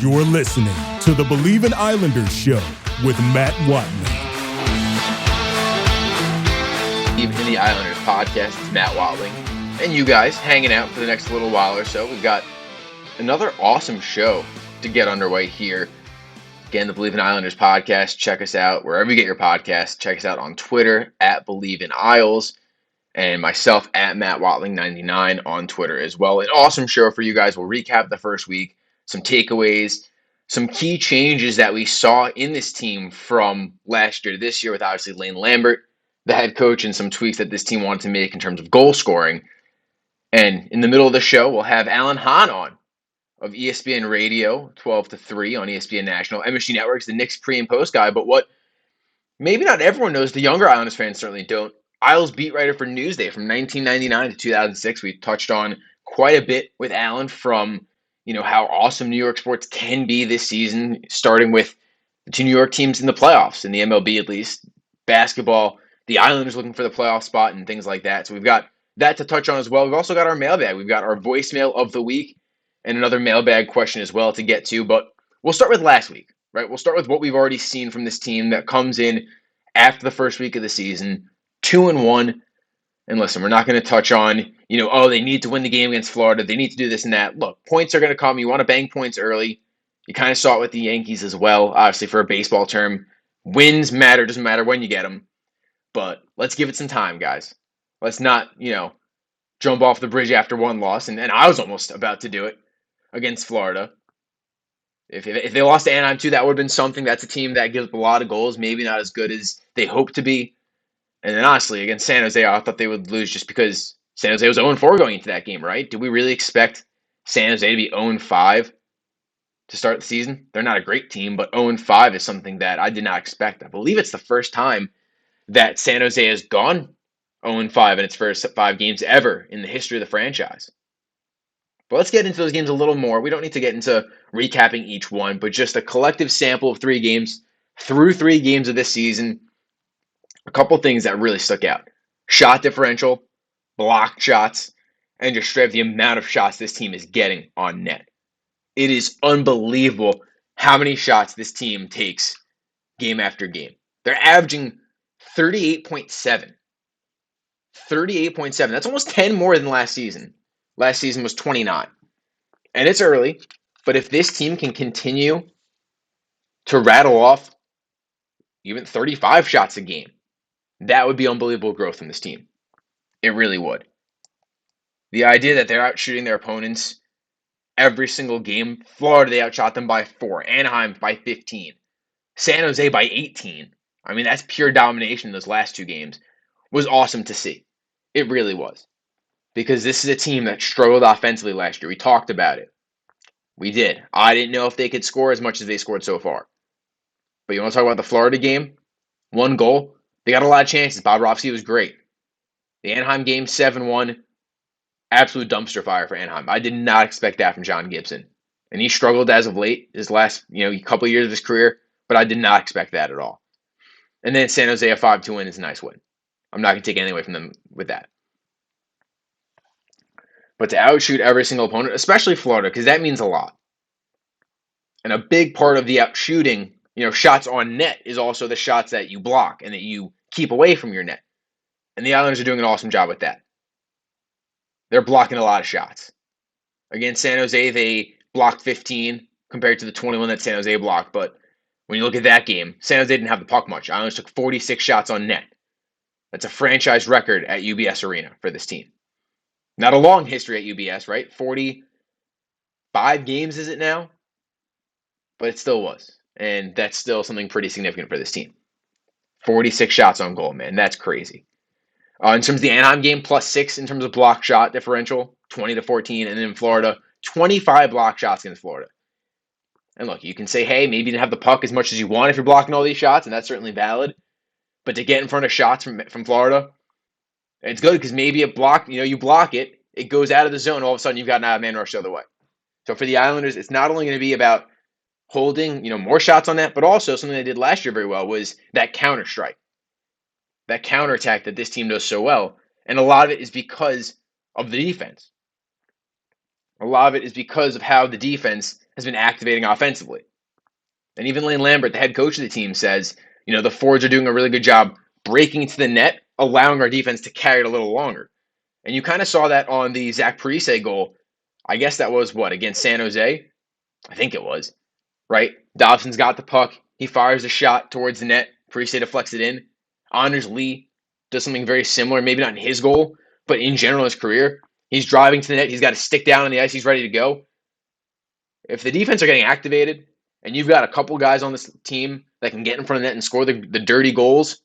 You're listening to the Believe in Islanders show with Matt Watling. Believe in the Islanders podcast. It's Matt Watling. And you guys hanging out for the next little while or so. We've got another awesome show to get underway here. Again, the Believe in Islanders podcast. Check us out wherever you get your podcasts. Check us out on Twitter at Believe in Isles. And myself at Matt Watling 99 on Twitter as well. An awesome show for you guys. We'll recap the first week, some takeaways, some key changes that we saw in this team from last year to this year with obviously Lambert, the head coach, and some tweaks that this team wanted to make in terms of goal scoring. And in the middle of the show, we'll have Hahn on of ESPN Radio, 12 to 3 on ESPN National, MSG Networks, the Knicks pre- and post guy. But what maybe not everyone knows, the younger Islanders fans certainly don't, Isles beat writer for Newsday from 1999 to 2006. We touched on quite a bit with Alan from, how awesome New York sports can be this season, starting with the two New York teams in the playoffs, in the MLB at least, basketball, the Islanders looking for the playoff spot and things like that. So we've got that to touch on as well. We've also got our mailbag. We've got our voicemail of the week and another mailbag question as well to get to. But we'll start with last week, right? We'll start with what we've already seen from this team that comes in after the first week of the season. 2-1, and listen, we're not going to touch on, they need to win the game against Florida. They need to do this and that. Look, points are going to come. You want to bang points early. You kind of saw it with the Yankees as well. Obviously, for a baseball term, wins matter. Doesn't matter when you get them. But let's give it some time, guys. Let's not, jump off the bridge after one loss. And I was almost about to do it against Florida. If they lost to Anaheim too, that would have been something. That's a team that gives up a lot of goals. Maybe not as good as they hope to be. And then honestly, against San Jose, I thought they would lose just because San Jose was 0-4 going into that game, right? Did we really expect San Jose to be 0-5 to start the season? They're not a great team, but 0-5 is something that I did not expect. I believe it's the first time that San Jose has gone 0-5 in its first 5 games ever in the history of the franchise. But let's get into those games a little more. We don't need to get into recapping each one, but just a collective sample of 3 games through 3 games of this season. A couple things that really stuck out. Shot differential, blocked shots, and just straight up the amount of shots this team is getting on net. It is unbelievable how many shots this team takes game after game. They're averaging 38.7. 38.7. That's almost 10 more than last season. Last season was 29. And it's early, but if this team can continue to rattle off even 35 shots a game, that would be unbelievable growth from this team. It really would. The idea that they're out shooting their opponents every single game. Florida, they outshot them by 4. Anaheim by 15. San Jose by 18. I mean, that's pure domination in those last 2 games. Was awesome to see. It really was. Because this is a team that struggled offensively last year. We talked about it. We did. I didn't know if they could score as much as they scored so far. But you want to talk about the Florida game? 1 goal. They got a lot of chances. Bobrovsky was great. The Anaheim game, 7-1. Absolute dumpster fire for Anaheim. I did not expect that from John Gibson. And he struggled as of late, his last couple of years of his career, but I did not expect that at all. And then San Jose, a 5-2 win is a nice win. I'm not going to take anything away from them with that. But to outshoot every single opponent, especially Florida, because that means a lot. And a big part of the outshooting, shots on net is also the shots that you block and that you keep away from your net. And the Islanders are doing an awesome job with that. They're blocking a lot of shots. Against San Jose, they blocked 15 compared to the 21 that San Jose blocked. But when you look at that game, San Jose didn't have the puck much. Islanders took 46 shots on net. That's a franchise record at UBS Arena for this team. Not a long history at UBS, right? 45 games is it now? But it still was. And that's still something pretty significant for this team. 46 shots on goal, man. That's crazy. In terms of the Anaheim game, +6 in terms of block shot differential, 20-14. And then in Florida, 25 block shots against Florida. And look, you can say, hey, maybe you didn't have the puck as much as you want if you're blocking all these shots, and that's certainly valid. But to get in front of shots from Florida, it's good because maybe you block it, it goes out of the zone, all of a sudden you've got an man rush the other way. So for the Islanders, it's not only going to be about holding, more shots on that, but also something they did last year very well was that counter strike. That counterattack that this team does so well. And a lot of it is because of the defense. A lot of it is because of how the defense has been activating offensively. And even Lane Lambert, the head coach of the team, says, the forwards are doing a really good job breaking into the net, allowing our defense to carry it a little longer. And you kind of saw that on the Zach Parise goal. I guess that was against San Jose? I think it was, right? Dobson's got the puck. He fires a shot towards the net. Parise deflects it in. Anders Lee does something very similar, maybe not in his goal, but in general in his career. He's driving to the net. He's got a stick down on the ice. He's ready to go. If the defense are getting activated and you've got a couple guys on this team that can get in front of the net and score the dirty goals,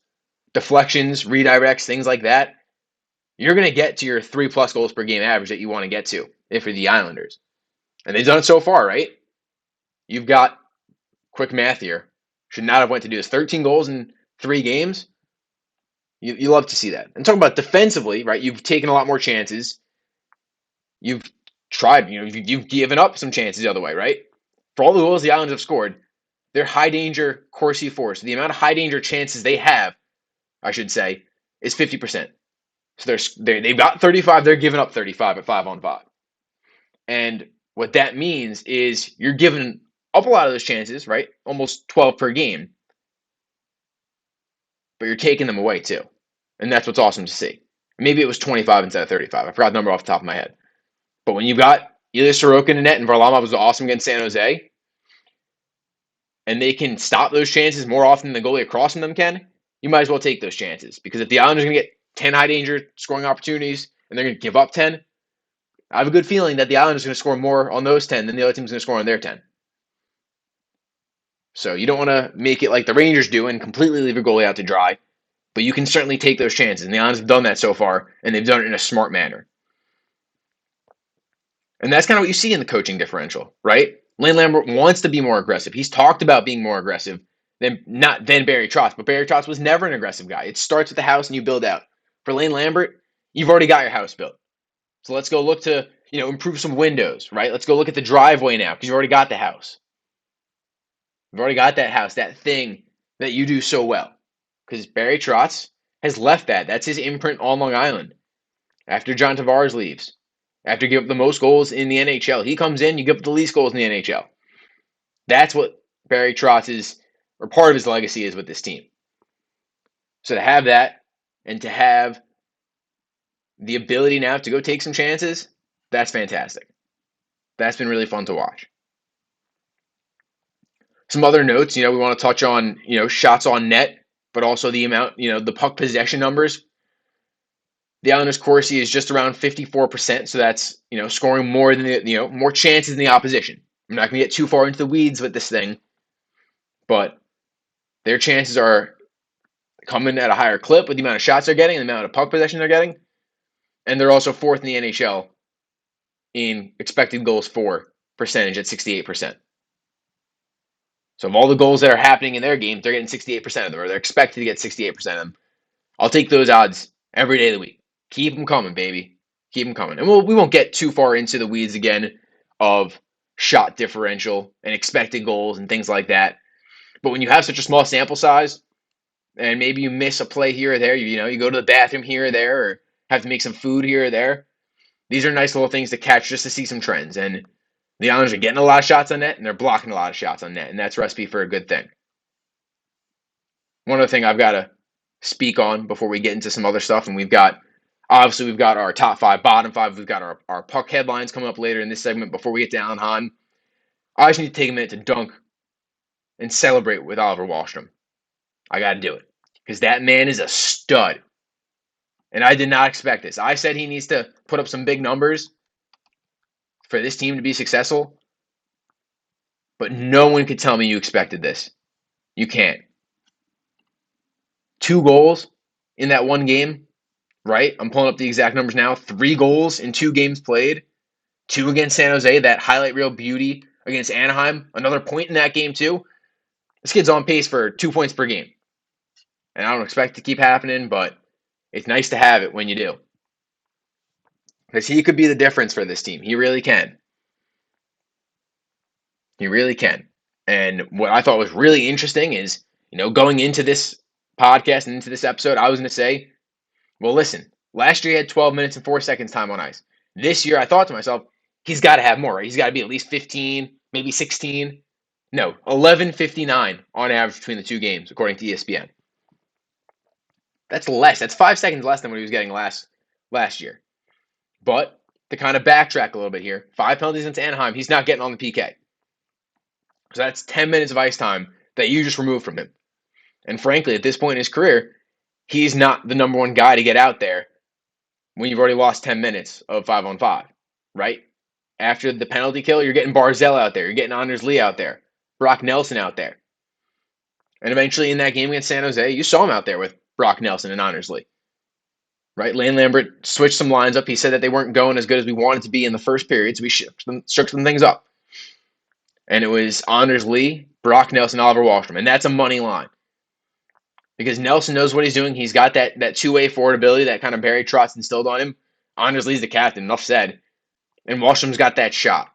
deflections, redirects, things like that, you're going to get to your 3+ goals per game average that you want to get to if you're the Islanders. And they've done it so far, right? You've got, quick math here, should not have went to do this, 13 goals in 3 games. You love to see that. And talking about defensively, right? You've taken a lot more chances. You've tried, you've given up some chances the other way, right? For all the goals the Islanders have scored, they're high danger Corsi force. The amount of high danger chances they have, I should say, is 50%. So they've got 35, they're giving up 35 at 5-on-5. And what that means is you're giving up a lot of those chances, right? Almost 12 per game. But you're taking them away too. And that's what's awesome to see. Maybe it was 25 instead of 35. I forgot the number off the top of my head. But when you've got either Sorokin in the net, and Varlamov was awesome against San Jose, and they can stop those chances more often than the goalie across from them can, you might as well take those chances. Because if the Islanders are going to get 10 high danger scoring opportunities and they're going to give up 10, I have a good feeling that the Islanders are going to score more on those 10 than the other team's going to score on their 10. So you don't want to make it like the Rangers do and completely leave your goalie out to dry. But you can certainly take those chances. And the Islanders have done that so far, and they've done it in a smart manner. And that's kind of what you see in the coaching differential, right? Lane Lambert wants to be more aggressive. He's talked about being more aggressive than Barry Trotz, but Barry Trotz was never an aggressive guy. It starts with the house and you build out. For Lane Lambert, you've already got your house built. So let's go look to, improve some windows, right? Let's go look at the driveway now because you've already got the house. You've already got that house, that thing that you do so well. Because Barry Trotz has left that. That's his imprint on Long Island. After John Tavares leaves, after you give up the most goals in the NHL, he comes in, you give up the least goals in the NHL. That's what Barry Trotz's, or part of his legacy is with this team. So to have that, and to have the ability now to go take some chances, that's fantastic. That's been really fun to watch. Some other notes, we want to touch on, shots on net, but also the amount, the puck possession numbers. The Islanders' Corsi is just around 54%, so that's, scoring more than more chances than the opposition. I'm not going to get too far into the weeds with this thing, but their chances are coming at a higher clip with the amount of shots they're getting and the amount of puck possession they're getting. And they're also 4th in the NHL in expected goals for percentage at 68%. So of all the goals that are happening in their game, they're getting 68% of them, or they're expected to get 68% of them. I'll take those odds every day of the week. Keep them coming, baby. Keep them coming. And we won't get too far into the weeds again of shot differential and expected goals and things like that. But when you have such a small sample size, and maybe you miss a play here or there, you go to the bathroom here or there, or have to make some food here or there, these are nice little things to catch just to see some trends. And the Islanders are getting a lot of shots on net, and they're blocking a lot of shots on net, and that's a recipe for a good thing. One other thing I've got to speak on before we get into some other stuff, and we've got our top 5, bottom 5. We've got our puck headlines coming up later in this segment before we get to Alan Hahn. I just need to take a minute to dunk and celebrate with Oliver Wahlstrom. I got to do it because that man is a stud. And I did not expect this. I said he needs to put up some big numbers for this team to be successful. But no one could tell me you expected this. You can't. 2 goals in that one game, right? I'm pulling up the exact numbers now. 3 goals in 2 games played. 2 against San Jose, that highlight reel beauty against Anaheim. Another point in that game too. This kid's on pace for 2 points per game. And I don't expect it to keep happening, but it's nice to have it when you do. Because he could be the difference for this team. He really can. He really can. And what I thought was really interesting is, going into this podcast and into this episode, I was going to say, well, listen, last year he had 12 minutes and 4 seconds time on ice. This year, I thought to myself, he's got to have more, right? He's got to be at least 15, maybe 16. No, 11:59 on average between the two games, according to ESPN. That's less. That's 5 seconds less than what he was getting last year. But to kind of backtrack a little bit here, 5 penalties against Anaheim, he's not getting on the PK. So that's 10 minutes of ice time that you just removed from him. And frankly, at this point in his career, he's not the number one guy to get out there when you've already lost 10 minutes of 5-on-5, right? After the penalty kill, you're getting Barzal out there. You're getting Anders Lee out there. Brock Nelson out there. And eventually in that game against San Jose, you saw him out there with Brock Nelson and Anders Lee. Right? Lane Lambert switched some lines up. He said that they weren't going as good as we wanted to be in the first period, so we shook some things up. And it was Anders Lee, Brock Nelson, Oliver Wahlstrom. And that's a money line. Because Nelson knows what he's doing. He's got that two-way forward ability that kind of Barry Trotz instilled on him. Anders Lee's the captain, enough said. And Wahlstrom's got that shot.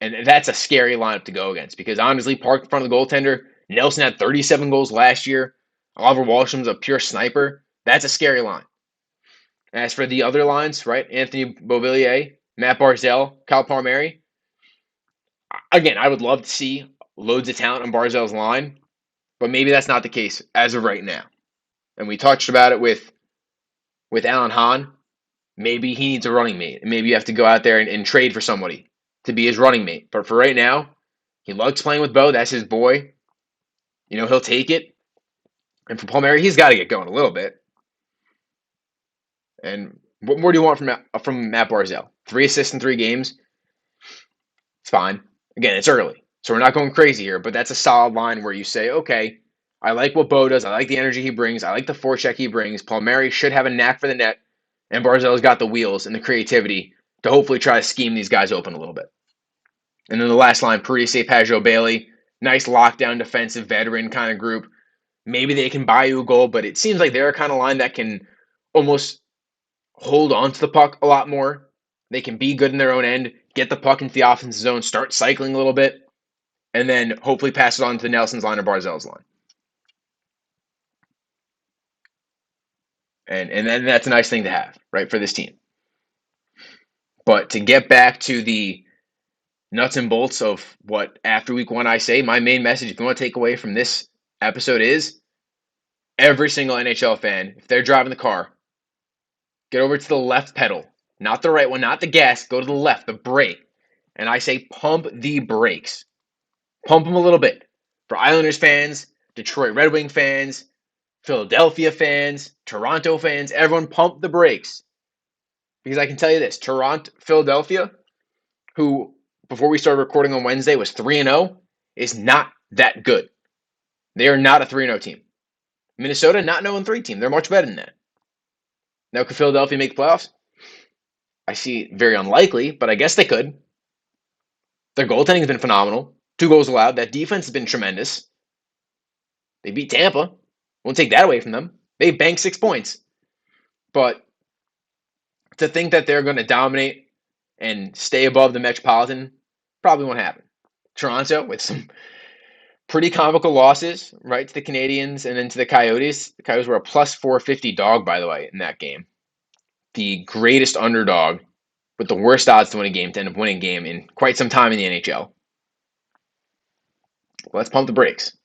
And that's a scary lineup to go against because Anders Lee parked in front of the goaltender. Nelson had 37 goals last year. Oliver Wahlstrom's a pure sniper. That's a scary line. As for the other lines, right, Anthony Beauvillier, Matt Barzal, Kyle Palmieri, again, I would love to see loads of talent on Barzal's line, but maybe that's not the case as of right now. And we touched about it with Alan Hahn. Maybe he needs a running mate, and maybe you have to go out there and trade for somebody to be his running mate. But for right now, he likes playing with Bo. That's his boy. You know, he'll take it. And for Palmieri, he's got to get going a little bit. And what more do you want from Matt Barzal? 3 assists in 3 games? It's fine. Again, it's early. So we're not going crazy here, but that's a solid line where you say, okay, I like what Bo does. I like the energy he brings. I like the forecheck he brings. Palmieri should have a knack for the net. And Barzal's got the wheels and the creativity to hopefully try to scheme these guys open a little bit. And then the last line, Parise, Pajot, Bailey. Nice lockdown defensive veteran kind of group. Maybe they can buy you a goal, but it seems like they're a kind of line that can almost hold on to the puck a lot more. They can be good in their own end, get the puck into the offensive zone, start cycling a little bit, and then hopefully pass it on to Nelson's line or Barzal's line. And then that's a nice thing to have, right, for this team. But to get back to the nuts and bolts of what after week 1 I say, my main message, if you want to take away from this episode is every single NHL fan, if they're driving the car, get over to the left pedal, not the right one, not the gas, go to the left, the brake. And I say pump the brakes. Pump them a little bit. For Islanders fans, Detroit Red Wing fans, Philadelphia fans, Toronto fans, everyone pump the brakes. Because I can tell you this, Philadelphia, who before we started recording on Wednesday was 3-0, is not that good. They are not a 3-0 team. Minnesota, not 0-3 team. They're much better than that. Now, could Philadelphia make the playoffs? I see it very unlikely, but I guess they could. Their goaltending has been phenomenal. 2 goals allowed. That defense has been tremendous. They beat Tampa. Won't take that away from them. They banked 6 points. But to think that they're going to dominate and stay above the Metropolitan probably won't happen. Toronto, with some pretty comical losses, right, to the Canadiens and then to the Coyotes. The Coyotes were a plus 450 dog, by the way, in that game. The greatest underdog with the worst odds to win a game, to end up winning a game in quite some time in the NHL. Let's pump the brakes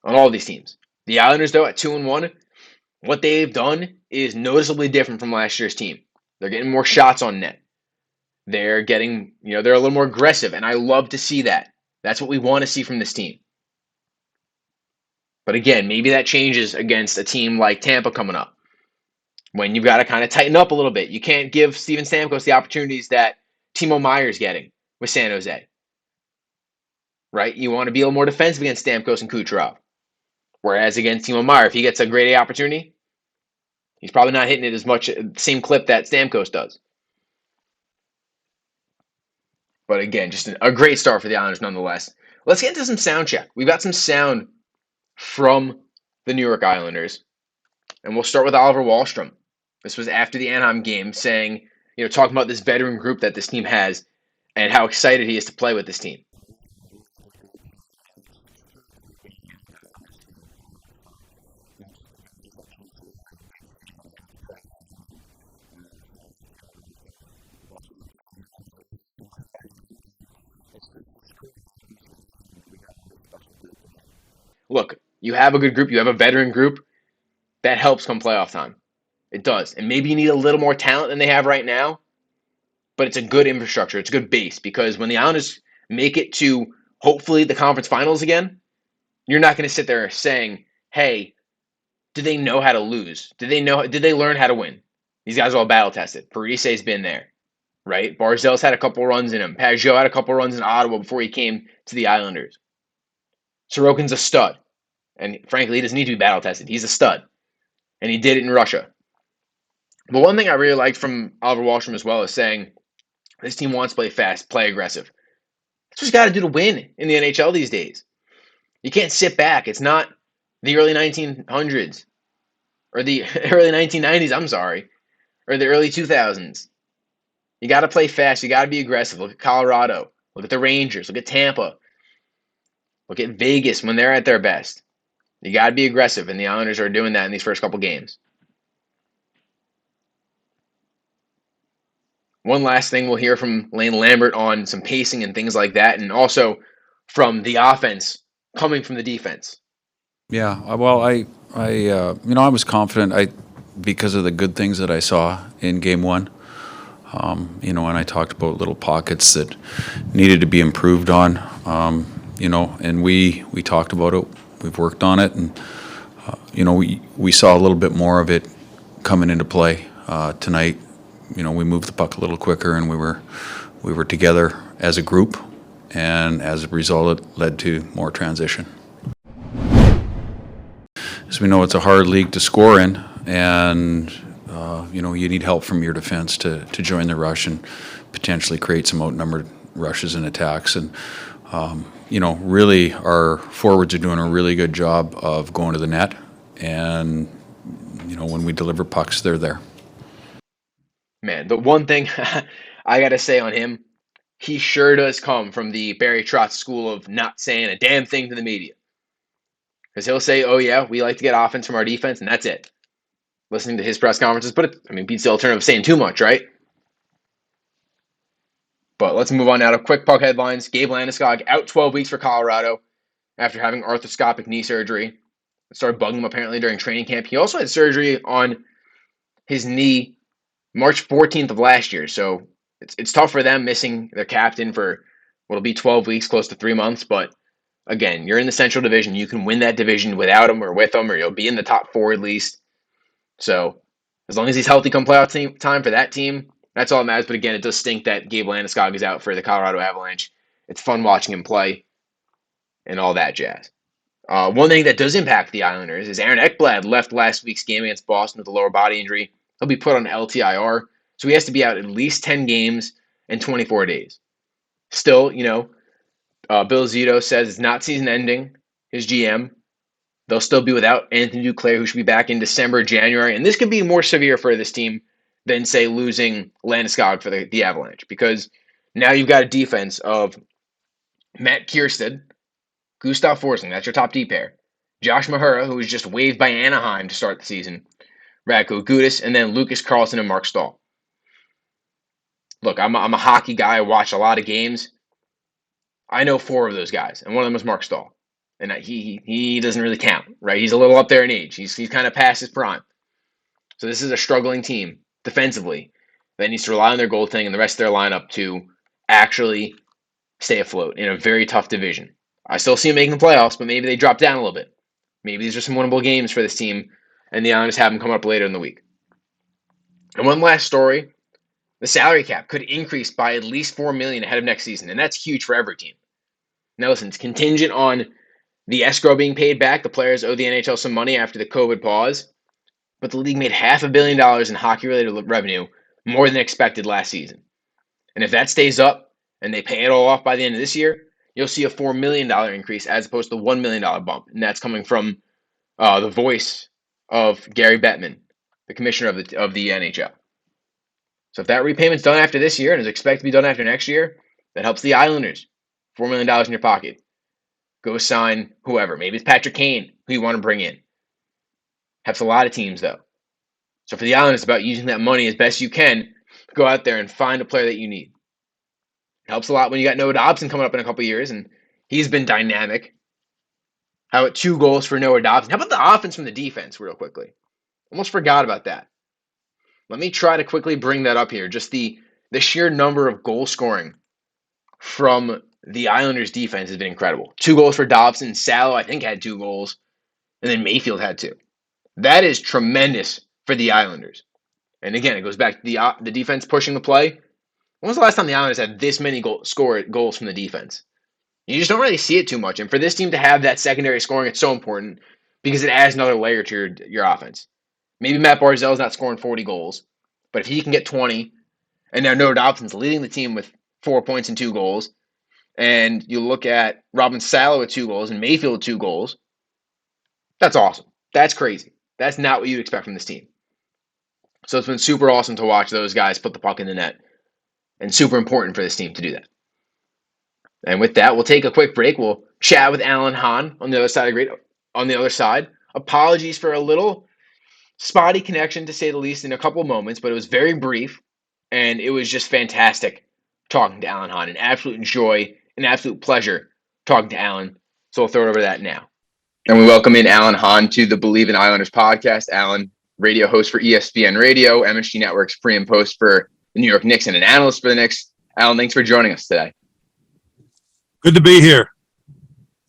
on all these teams. The Islanders, though, at 2-1, what they've done is noticeably different from last year's team. They're getting more shots on net. They're getting, they're a little more aggressive, and I love to see that. That's what we want to see from this team. But again, maybe that changes against a team like Tampa coming up, when you've got to kind of tighten up a little bit. You can't give Steven Stamkos the opportunities that Timo Meier's getting with San Jose. Right? You want to be a little more defensive against Stamkos and Kucherov. Whereas against Timo Meier, if he gets a grade A opportunity, he's probably not hitting it as much, same clip that Stamkos does. But again, just a great start for the Islanders nonetheless. Let's get into some sound check. We've got some sound from the New York Islanders. And we'll start with Oliver Wahlstrom. This was after the Anaheim game, saying, talking about this veteran group that this team has and how excited he is to play with this team. look, you have a good group, you have a veteran group, that helps come playoff time. It does. And maybe you need a little more talent than they have right now, but it's a good infrastructure. It's a good base because when the Islanders make it to hopefully the conference finals again, you're not going to sit there saying, hey, do they know how to lose? Did they learn how to win? These guys are all battle tested. Parise's been there, right? Barzell's had a couple runs in him. Pajot had a couple runs in Ottawa before he came to the Islanders. Sorokin's a stud. And frankly, he doesn't need to be battle tested. He's a stud. And he did it in Russia. But one thing I really liked from Oliver Wahlstrom as well is saying this team wants to play fast, play aggressive. That's what you got to do to win in the NHL these days. You can't sit back. It's not the early 1900s or the early 1990s, I'm sorry, or the early 2000s. You got to play fast. You got to be aggressive. Look at Colorado. Look at the Rangers. Look at Tampa. Look at Vegas when they're at their best. You got to be aggressive, and the Islanders are doing that in these first couple games. One last thing we'll hear from Lane Lambert on some pacing and things like that, and also from the offense coming from the defense. Yeah, well, I was confident because of the good things that I saw in Game 1. And I talked about little pockets that needed to be improved on. And we talked about it. We've worked on it, and we saw a little bit more of it coming into play tonight. We moved the puck a little quicker, and we were together as a group, and as a result, it led to more transition. As we know, it's a hard league to score in, and you need help from your defense to join the rush and potentially create some outnumbered rushes and attacks. And really, our forwards are doing a really good job of going to the net, and when we deliver pucks, they're there. Man, the one thing I got to say on him, he sure does come from the Barry Trotz school of not saying a damn thing to the media. Because he'll say, oh yeah, we like to get offense from our defense, and that's it. Listening to his press conferences, but beats the alternative of saying too much, right? But let's move on now to quick puck headlines. Gabe Landeskog out 12 weeks for Colorado after having arthroscopic knee surgery. It started bugging him apparently during training camp. He also had surgery on his knee March 14th of last year, so it's tough for them missing their captain for what'll be 12 weeks, close to 3 months. But again, you're in the Central Division. You can win that division without him or with him, or you'll be in the top 4 at least. So as long as he's healthy come playoff time for that team, that's all that matters. But again, it does stink that Gabe Landeskog is out for the Colorado Avalanche. It's fun watching him play and all that jazz. One thing that does impact the Islanders is Aaron Ekblad left last week's game against Boston with a lower body injury. He'll be put on LTIR, so he has to be out at least 10 games in 24 days. Still, Bill Zito says it's not season-ending, his GM. They'll still be without Anthony Duclair, who should be back in December, January. And this could be more severe for this team than, say, losing Landeskog for the Avalanche. Because now you've got a defense of Matt Kiersted, Gustav Forsling, that's your top D pair. Josh Mahura, who was just waived by Anaheim to start the season. Radko Gudas, and then Lucas Carlson and Mark Stahl. Look, I'm a hockey guy. I watch a lot of games. I know 4 of those guys, and one of them was Mark Stahl. And he doesn't really count, right? He's a little up there in age. He's kind of past his prime. So this is a struggling team defensively that needs to rely on their goaltending and the rest of their lineup to actually stay afloat in a very tough division. I still see them making the playoffs, but maybe they drop down a little bit. Maybe these are some winnable games for this team, and the Islanders have them come up later in the week. And one last story, the salary cap could increase by at least $4 million ahead of next season, and that's huge for every team. Now listen, it's contingent on the escrow being paid back. The players owe the NHL some money after the COVID pause, but the league made $500 million in hockey-related revenue, more than expected last season. And if that stays up and they pay it all off by the end of this year, you'll see a $4 million increase as opposed to the $1 million bump, and that's coming from the voice of Gary Bettman, the commissioner of the NHL. So if that repayment's done after this year and is expected to be done after next year, that helps the Islanders. $4 million in your pocket. Go sign whoever. Maybe it's Patrick Kane, who you want to bring in. Helps a lot of teams, though. So for the Islanders, it's about using that money as best you can. Go out there and find a player that you need. It helps a lot when you got Noah Dobson coming up in a couple of years, and he's been dynamic. How about 2 goals for Noah Dobson? How about the offense from the defense, real quickly? Almost forgot about that. Let me try to quickly bring that up here. Just the sheer number of goal scoring from the Islanders defense has been incredible. 2 goals for Dobson. Salo, I think, had 2 goals. And then Mayfield had 2. That is tremendous for the Islanders. And again, it goes back to the defense pushing the play. When was the last time the Islanders had this many goals from the defense? You just don't really see it too much. And for this team to have that secondary scoring, it's so important because it adds another layer to your offense. Maybe Matt Barzal's not scoring 40 goals, but if he can get 20, and now Noah Dobson's leading the team with 4 points and 2 goals, and you look at Robin Salo with 2 goals and Mayfield with 2 goals, that's awesome. That's crazy. That's not what you'd expect from this team. So it's been super awesome to watch those guys put the puck in the net, and super important for this team to do that. And with that, we'll take a quick break. We'll chat with Alan Hahn on the other side. Apologies for a little spotty connection, to say the least, in a couple moments, but it was very brief, and it was just fantastic talking to Alan Hahn. An absolute joy, an absolute pleasure talking to Alan. So we'll throw it over to that now. And we welcome in Alan Hahn to the Believe in Islanders podcast. Alan, radio host for ESPN Radio, MSG Network's pre and post for the New York Knicks, and an analyst for the Knicks. Alan, thanks for joining us today. Good to be here.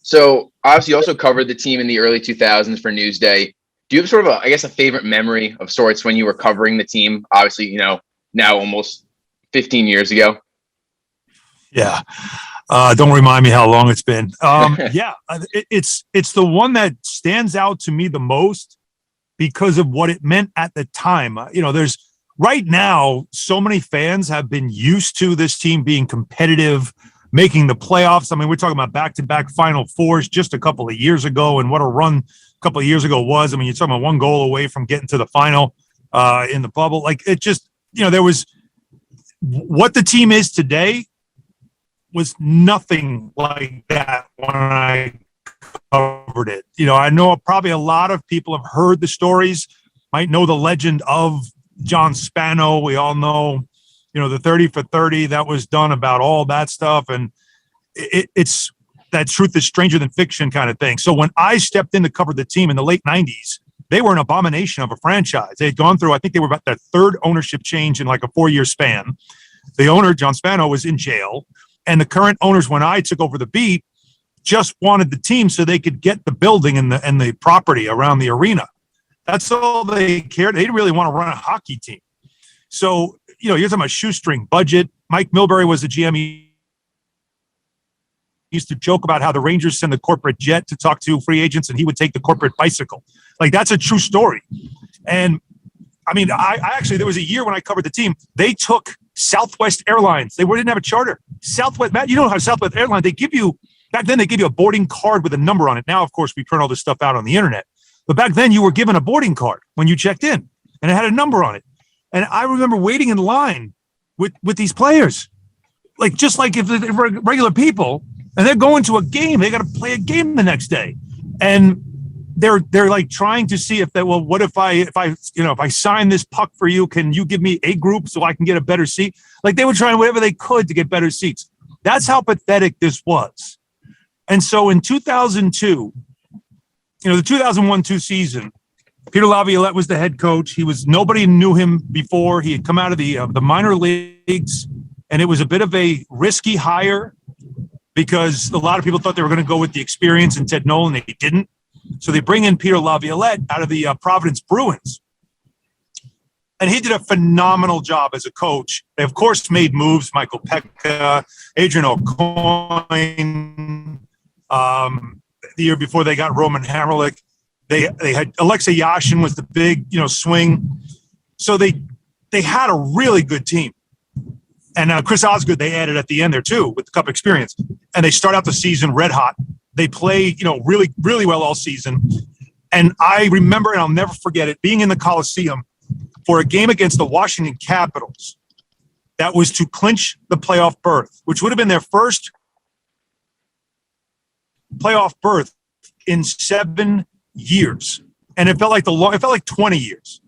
So, obviously, you also covered the team in the early 2000s for Newsday. Do you have sort of a favorite memory of sorts when you were covering the team? Obviously, now almost 15 years ago. Yeah. Don't remind me how long it's been. Yeah, it's the one that stands out to me the most because of what it meant at the time. There's right now, so many fans have been used to this team being competitive, making the playoffs. I mean, we're talking about back-to-back Final Fours just a couple of years ago, and what a run a couple of years ago was. I mean, you're talking about 1 goal away from getting to the final in the bubble. Like, it just, there was what the team is today was nothing like that when I covered it. I know probably a lot of people have heard the stories, might know the legend of John Spano. We all know, the 30 for 30 that was done about all that stuff. And it's that truth is stranger than fiction kind of thing. So when I stepped in to cover the team in the late 90s, they were an abomination of a franchise. They had gone through, I think they were about their 3rd ownership change in like a 4-year span. The owner, John Spano, was in jail. And the current owners, when I took over the beat, just wanted the team so they could get the building and the property around the arena. That's all they cared. They didn't really want to run a hockey team. So, you're talking about shoestring budget. Mike Milbury was the GM. He used to joke about how the Rangers send the corporate jet to talk to free agents, and he would take the corporate bicycle. Like, that's a true story. And I mean, I actually, there was a year when I covered the team, they took Southwest Airlines. They didn't have a charter. Southwest, Matt, you know how Southwest Airlines, back then they give you a boarding card with a number on it. Now, of course, we print all this stuff out on the internet. But back then you were given a boarding card when you checked in, and it had a number on it. And I remember waiting in line with these players, just like if they're regular people, and they're going to a game, they got to play a game the next day. And they're like trying to see what if I sign this puck for you, can you give me a group so I can get a better seat? Like, they were trying whatever they could to get better seats. That's how pathetic this was. And so in 2002, the 2001-2 season, Peter Laviolette was the head coach. Nobody knew him before. He had come out of the minor leagues, and it was a bit of a risky hire because a lot of people thought they were going to go with the experience in Ted Nolan. They didn't. So they bring in Peter Laviolette out of the Providence Bruins. And he did a phenomenal job as a coach. They, of course, made moves. Michael Pekka, Adrian Aucoin. The year before, they got Roman Hamrlik. They had Alexei Yashin was the big, swing. So they had a really good team. And Chris Osgood, they added at the end there, too, with the Cup experience. And they start out the season red hot. They play, really, really well all season. And I remember, and I'll never forget it, being in the Coliseum for a game against the Washington Capitals that was to clinch the playoff berth, which would have been their first playoff berth in 7 years. And it felt like 20 years.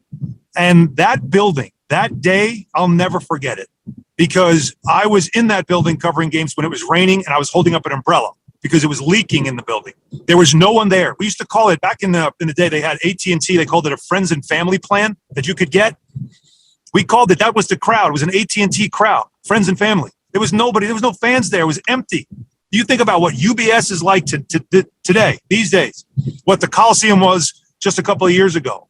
And that building, that day, I'll never forget it, because I was in that building covering games when it was raining, and I was holding up an umbrella. because it was leaking in the building. There was no one there. We used to call it, back in the day, they had AT&T. They called it a friends and family plan that you could get. We called it, that was the crowd. It was an AT&T crowd, friends and family. There was nobody. There was no fans there. It was empty. You think about what UBS is like today, these days, what the Coliseum was just a couple of years ago.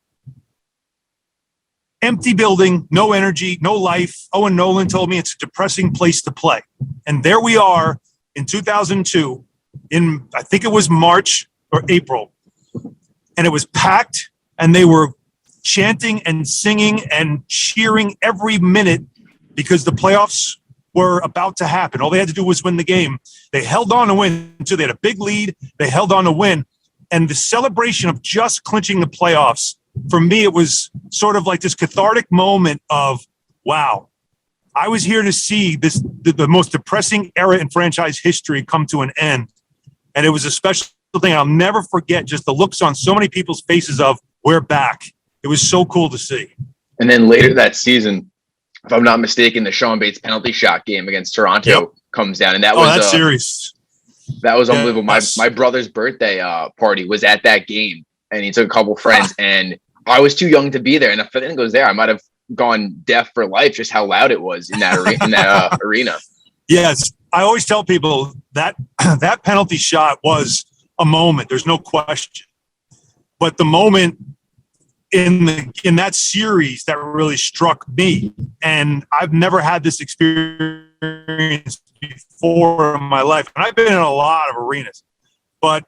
Empty building, no energy, no life. Owen Nolan told me it's a depressing place to play. And there we are in 2002, in, I think it was March or April, and it was packed, and they were chanting and singing and cheering every minute because the playoffs were about to happen. All they had to do was win the game. They held on to win, too. They had a big lead. They held on to win. And the celebration of just clinching the playoffs, for me, it was sort of like this cathartic moment of, wow, I was here to see this, the most depressing era in franchise history come to an end. And it was a special thing. I'll never forget just the looks on so many people's faces of, we're back. It was so cool to see. And then later that season, if I'm not mistaken, the Sean Bates penalty shot game against Toronto comes down. And that was that series. That was unbelievable. My brother's birthday party was at that game, and he took a couple friends, and I was too young to be there. And if I didn't go there, I might have gone deaf for life, just how loud it was in that arena. Yes. I always tell people that that penalty shot was a moment. There's no question. But the moment in that series that really struck me, and I've never had this experience before in my life, and I've been in a lot of arenas, but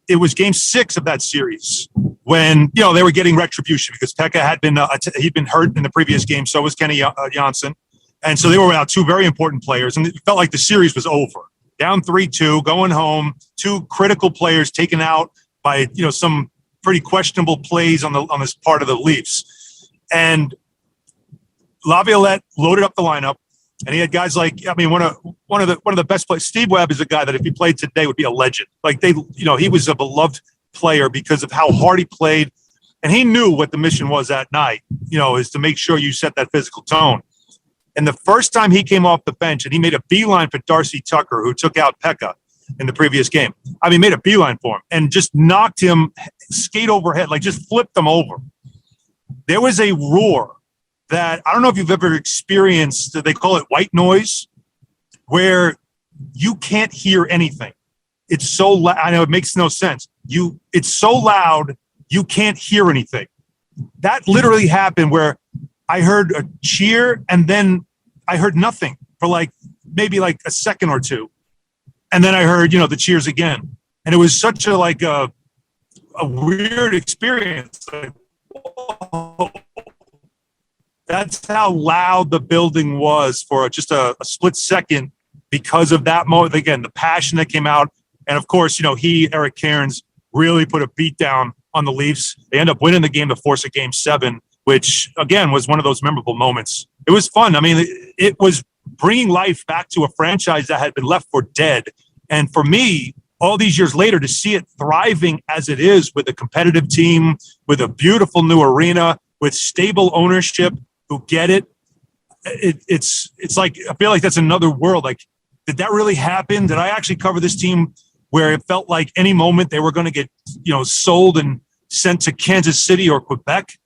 it was game 6 of that series when, they were getting retribution because Pekka had been he'd been hurt in the previous game. So was Kenny Janssen. And so they were without 2 very important players, and it felt like the series was over. Down 3-2, going home, 2 critical players taken out by, some pretty questionable plays on this part of the Leafs. And Laviolette loaded up the lineup, and he had guys like, one of the best players. Steve Webb is a guy that if he played today would be a legend. Like he was a beloved player because of how hard he played, and he knew what the mission was that night, is to make sure you set that physical tone. And the first time he came off the bench and he made a beeline for Darcy Tucker, who took out Pekka in the previous game. Made a beeline for him and just knocked him skate overhead, like just flipped him over. There was a roar that I don't know if you've ever experienced. They call it white noise, where you can't hear anything. It's so loud. I know it makes no sense. It's so loud, you can't hear anything. That literally happened where I heard a cheer and then I heard nothing for maybe a second or two. And then I heard, the cheers again. And it was such a weird experience. Whoa. That's how loud the building was for just a split second because of that moment. Again, the passion that came out. And of course, Eric Cairns really put a beat down on the Leafs. They end up winning the game to force a game 7, which again was one of those memorable moments. It was fun. It was bringing life back to a franchise that had been left for dead. And for me, all these years later, to see it thriving as it is with a competitive team, with a beautiful new arena, with stable ownership who get it, it's like, I feel like that's another world. Like, did that really happen? Did I actually cover this team where it felt like any moment they were going to get, sold and sent to Kansas City or Quebec?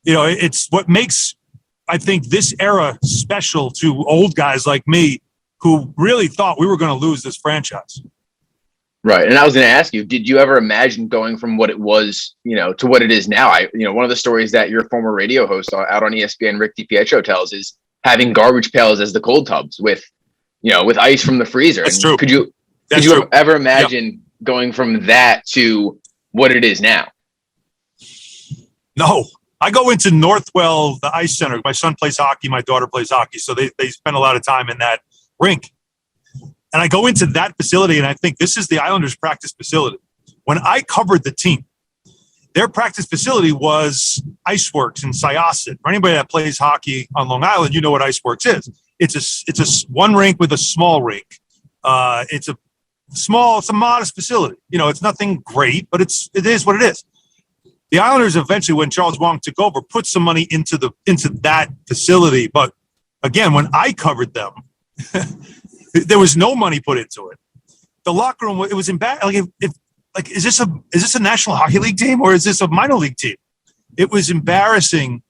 It's what makes, I think, this era special to old guys like me who really thought we were going to lose this franchise. Right. And I was going to ask you, did you ever imagine going from what it was, to what it is now? One of the stories that your former radio host out on ESPN, Rick DiPietro, tells is having garbage pails as the cold tubs with ice from the freezer. That's true. Could you ever imagine going from that to what it is now? No. I go into Northwell, the ice center. My son plays hockey. My daughter plays hockey. So they spend a lot of time in that rink. And I go into that facility, and I think this is the Islanders' practice facility. When I covered the team, their practice facility was Iceworks in Syosset. For anybody that plays hockey on Long Island, you know what Iceworks is. It's a one rink with a small rink. It's a modest facility. It's nothing great, but it is what it is. The Islanders eventually, when Charles Wong took over, put some money into that facility. But again, when I covered them, there was no money put into it. the locker room, it was embarrassing. Like, is this a National Hockey League team or is this a minor league team? It was embarrassing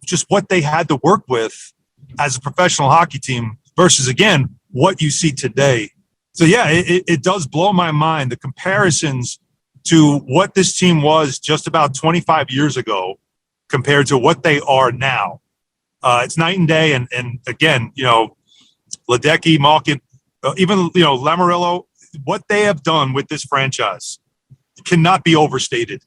just what they had to work with as a professional hockey team versus, again, what you see today. So, yeah, it does blow my mind, the comparisons to what this team was just about 25 years ago compared to what they are now. It's night and day. And again, Ledecky, Malkin, even, Lamoriello, what they have done with this franchise cannot be overstated.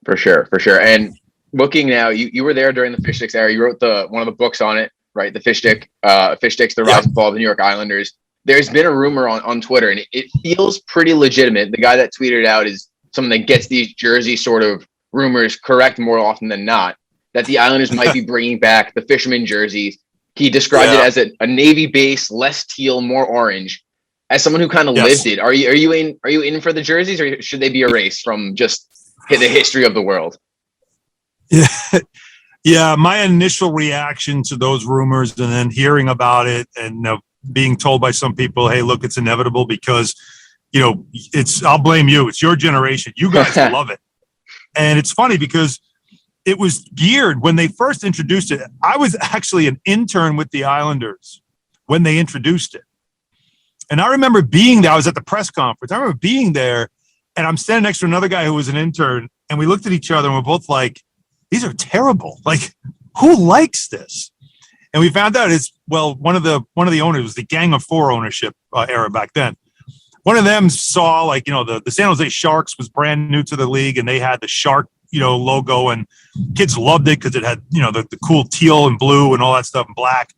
For sure. And looking now, you were there during the Fish Sticks era. You wrote one of the books on it, right? The Fish Sticks, The Rise and Fall of the New York Islanders. There's been a rumor on Twitter, and it feels pretty legitimate. The guy that tweeted it out is someone that gets these jersey sort of rumors correct more often than not, that the Islanders might be bringing back the fisherman jerseys. He described it as a navy base, less teal, more orange. As someone who kind of lived it, are you in for the jerseys, or should they be erased from just the history of the world? Yeah. My initial reaction to those rumors, and then hearing about it, and being told by some people, "Hey, look, it's inevitable," because I'll blame you. It's your generation. You guys love it, and it's funny because it was geared when they first introduced it. I was actually an intern with the Islanders when they introduced it. And I remember being there. I was at the press conference. I remember being there, and I'm standing next to another guy who was an intern, and we looked at each other, and we're both like, "These are terrible. Like, who likes this?" And we found out one of the owners was the Gang of Four ownership era back then. One of them saw the San Jose Sharks was brand new to the league, and they had the shark logo, and kids loved it because it had the cool teal and blue and all that stuff and black.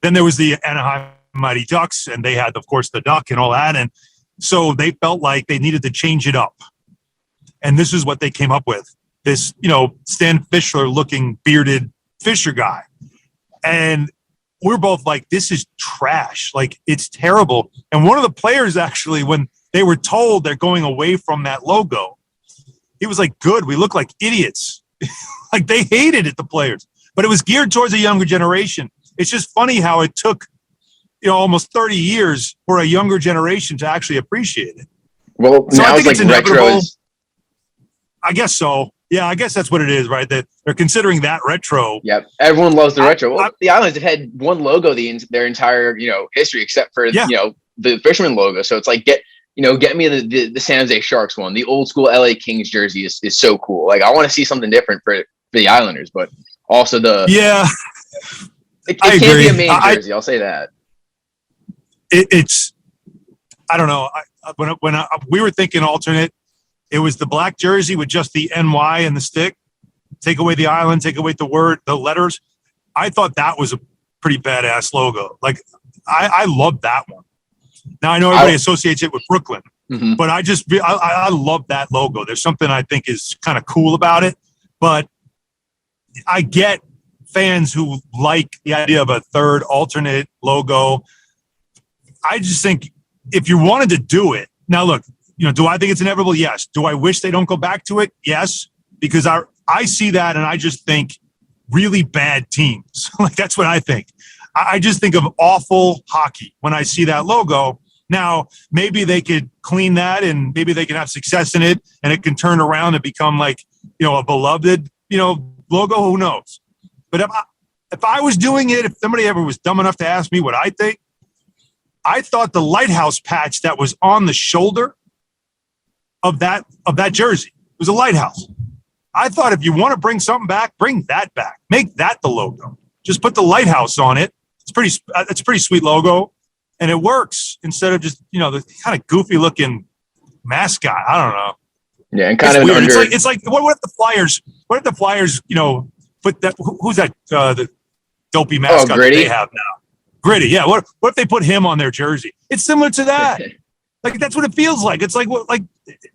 Then there was the Anaheim Mighty Ducks, and they had, of course, the duck and all that. And so they felt like they needed to change it up. And this is what they came up with. This, Stan Fischler looking bearded Fisher guy. And we're both like, this is trash. Like, it's terrible. And one of the players, actually, when they were told they're going away from that logo, he was like, "Good, we look like idiots." Like, they hated it, the players. But it was geared towards a younger generation. It's just funny how it took almost 30 years for a younger generation to actually appreciate it. Well, so now I think it's retro. I guess so. Yeah, I guess that's what it is, right? That they're considering that retro. Yeah, everyone loves the retro. Well, the Islanders have had one logo their entire history, except for the Fisherman logo. So it's like get me the San Jose Sharks one. The old school LA Kings jersey is so cool. Like, I want to see something different for the Islanders, but also it can't be a main jersey. I'll say that. It's I don't know. When we were thinking alternate, it was the black jersey with just the NY and the stick. Take away the island, take away the letters. I thought that was a pretty badass logo. Like, I love that one. Now, I know everybody associates it with Brooklyn, but I love that logo. There's something I think is kind of cool about it. But I get fans who like the idea of a third alternate logo. I just think if you wanted to do it, now look, do I think it's inevitable? Yes. Do I wish they don't go back to it? Yes, because I see that and I just think really bad teams. Like, that's what I think. I just think of awful hockey when I see that logo. Now, maybe they could clean that and maybe they can have success in it and it can turn around and become like, a beloved, logo. Who knows? But if I was doing it, if somebody ever was dumb enough to ask me what I think, I thought the lighthouse patch that was on the shoulder of that jersey was a lighthouse. I thought if you want to bring something back, bring that back. Make that the logo. Just put the lighthouse on it. It's a pretty sweet logo, and it works instead of just the kind of goofy looking mascot. I don't know. Yeah, and kind of weird. It's like what if the Flyers? What if the Flyers? Put that. Who's that? The dopey mascot that they have now. Gritty. Yeah. What if they put him on their jersey? It's similar to that. Like, that's what it feels like. It's like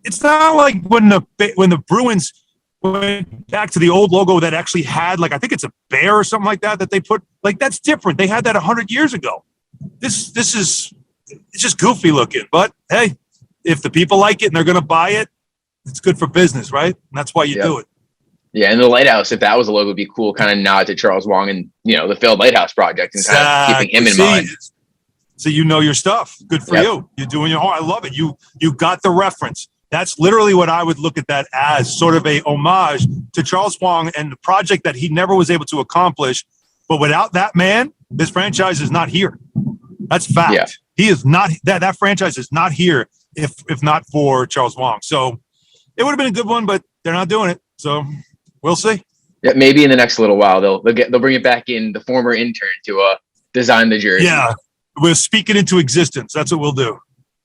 it's not like when the Bruins went back to the old logo that actually had, like, I think it's a bear or something like that they put, like, that's different. They had that 100 years ago. It's just goofy looking, but hey, if the people like it and they're going to buy it, it's good for business, right? And that's why you do it. Yeah, and the lighthouse, if that was a logo, would be cool. Kind of nod to Charles Wong and the failed lighthouse project, and kind of keeping him in mind. So you know your stuff. Good for you. You're doing your I love it. You got the reference. That's literally what I would look at that as, sort of a homage to Charles Wang and the project that he never was able to accomplish. But without that man, this franchise is not here. That's fact. Yeah. He is not that franchise is not here if not for Charles Wang. So it would have been a good one, but they're not doing it. So we'll see. Yeah, maybe in the next little while they'll bring it back in, the former intern to design the jersey. Yeah, we'll speak it into existence. That's what we'll do.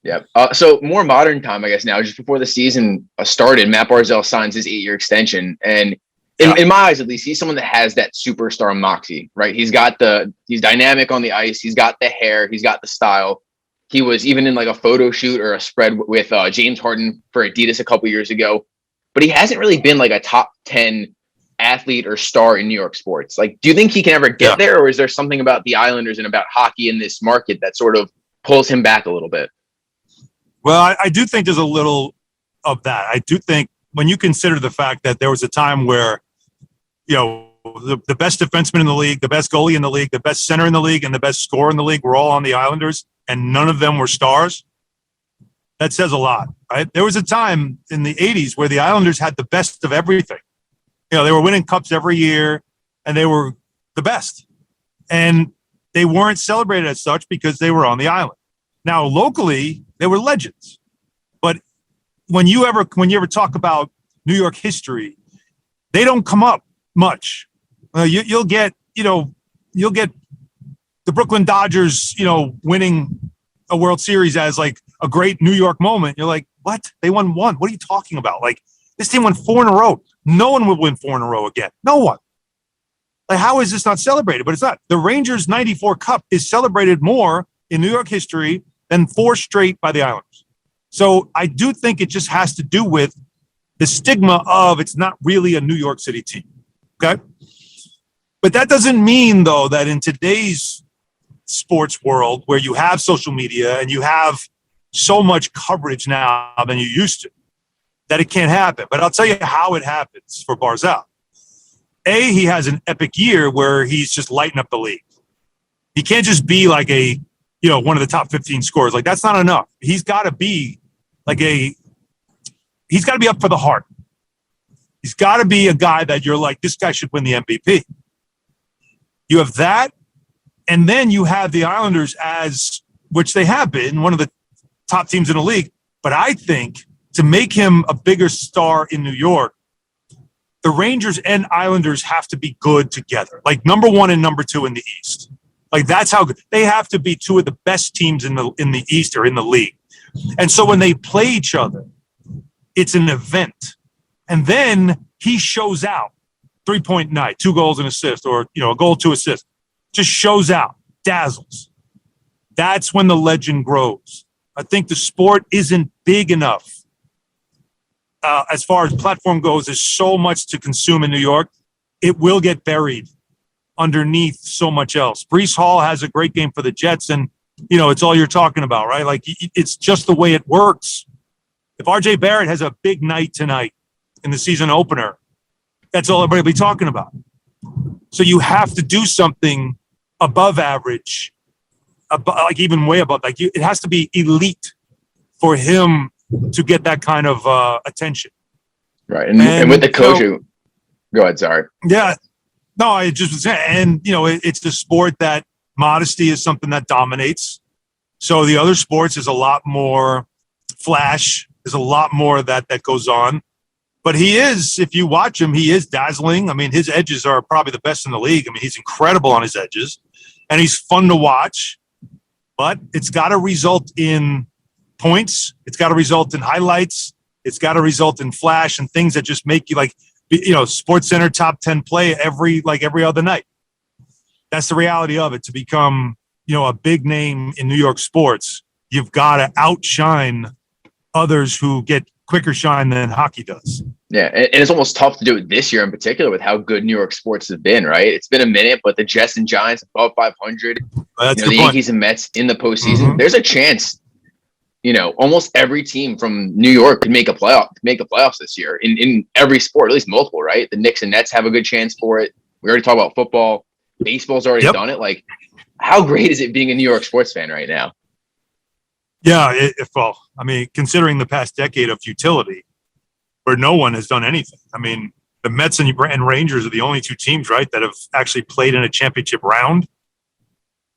Yeah. So more modern time, I guess now, just before the season started, Matt Barzal signs his 8-year extension. And in my eyes, at least, he's someone that has that superstar moxie, right? He's dynamic on the ice. He's got the hair. He's got the style. He was even in like a photo shoot or a spread with James Harden for Adidas a couple years ago, but he hasn't really been like a top 10 athlete or star in New York sports. Like, do you think he can ever get there? Or is there something about the Islanders and about hockey in this market that sort of pulls him back a little bit? Well, I do think there's a little of that. I do think when you consider the fact that there was a time where, the best defenseman in the league, the best goalie in the league, the best center in the league, and the best scorer in the league were all on the Islanders, and none of them were stars. That says a lot, right? There was a time in the 80s where the Islanders had the best of everything. They were winning cups every year, and they were the best. And they weren't celebrated as such because they were on the island. Now, locally, they were legends. But when you ever talk about New York history, they don't come up much. You'll get the Brooklyn Dodgers, winning a World Series as like a great New York moment. You're like, what? They won one. What are you talking about? Like, this team won 4 in a row. No one would win 4 in a row again. No one. Like, how is this not celebrated? But it's not. The Rangers 94 Cup is celebrated more in New York history than 4 straight by the Islanders. So I do think it just has to do with the stigma of it's not really a New York City team. Okay. But that doesn't mean, though, that in today's sports world where you have social media and you have so much coverage now than you used to, that it can't happen. But I'll tell you how it happens for Barzal. He has an epic year where he's just lighting up the league. He can't just be like one of the top 15 scorers. Like, that's not enough. He's got to be he's got to be up for the heart. He's got to be a guy that you're like, this guy should win the MVP. You have that, and then you have the Islanders as, which they have been, one of the top teams in the league. But I think to make him a bigger star in New York, the Rangers and Islanders have to be good together, like number 1 and number 2 in the East. Like, that's how good they have to be. 2 of the best teams in the East or in the league. And so when they play each other, it's an event. And then he shows out, 3-point night, 2 goals and assist, or a goal, 2 assists, just shows out, dazzles. That's when the legend grows. I think the sport isn't big enough. As far as platform goes, there's so much to consume in New York. It will get buried underneath so much else. Breece Hall has a great game for the Jets, and it's all you're talking about, right? Like, it's just the way it works. If RJ Barrett has a big night tonight in the season opener, that's all everybody will be talking about. So you have to do something above average, like even way above. Like, it has to be elite for him to get that kind of attention. Right. And with the coach go ahead, sorry. Yeah. No, I just was saying, and it's the sport that modesty is something that dominates. So the other sports is a lot more flash. There's a lot more that goes on. But he is, if you watch him, he is dazzling. I mean, his edges are probably the best in the league. I mean, he's incredible on his edges, and he's fun to watch. But it's got to result in points. It's got to result in highlights. It's got to result in flash and things that just make you like, Sports Center top 10 play every other night. That's the reality of it. To become, a big name in New York sports, you've got to outshine others who get quicker shine than hockey does. Yeah, and it's almost tough to do it this year in particular with how good New York sports have been, right? It's been a minute, but the Jets and Giants above 500, the Yankees and Mets in the postseason, Mm-hmm. There's a chance, almost every team from New York could make the playoffs this year in every sport, at least multiple, right? The Knicks and Nets have a good chance for it. We already talked about football. Baseball's already done it. Like, How great is it being a New York sports fan right now? Yeah, considering the past decade of futility, where no one has done anything. I mean, the Mets and Rangers are the only two teams, right, that have actually played in a championship round.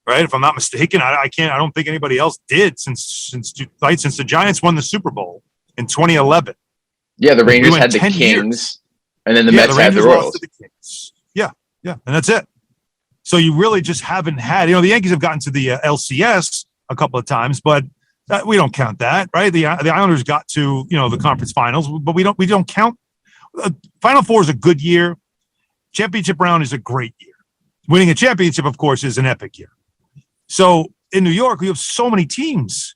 Right, if I'm not mistaken, I don't think anybody else did since the Giants won the Super Bowl in 2011. Yeah, the Rangers had the Kings, and then the Mets had the Royals. The Kings. Yeah, and that's it. So you really just haven't had. The Yankees have gotten to the LCS a couple of times, but we don't count that, right? The Islanders got to the conference finals, but we don't count. Final Four is a good year. Championship round is a great year. Winning a championship, of course, is an epic year. So in New York, we have so many teams,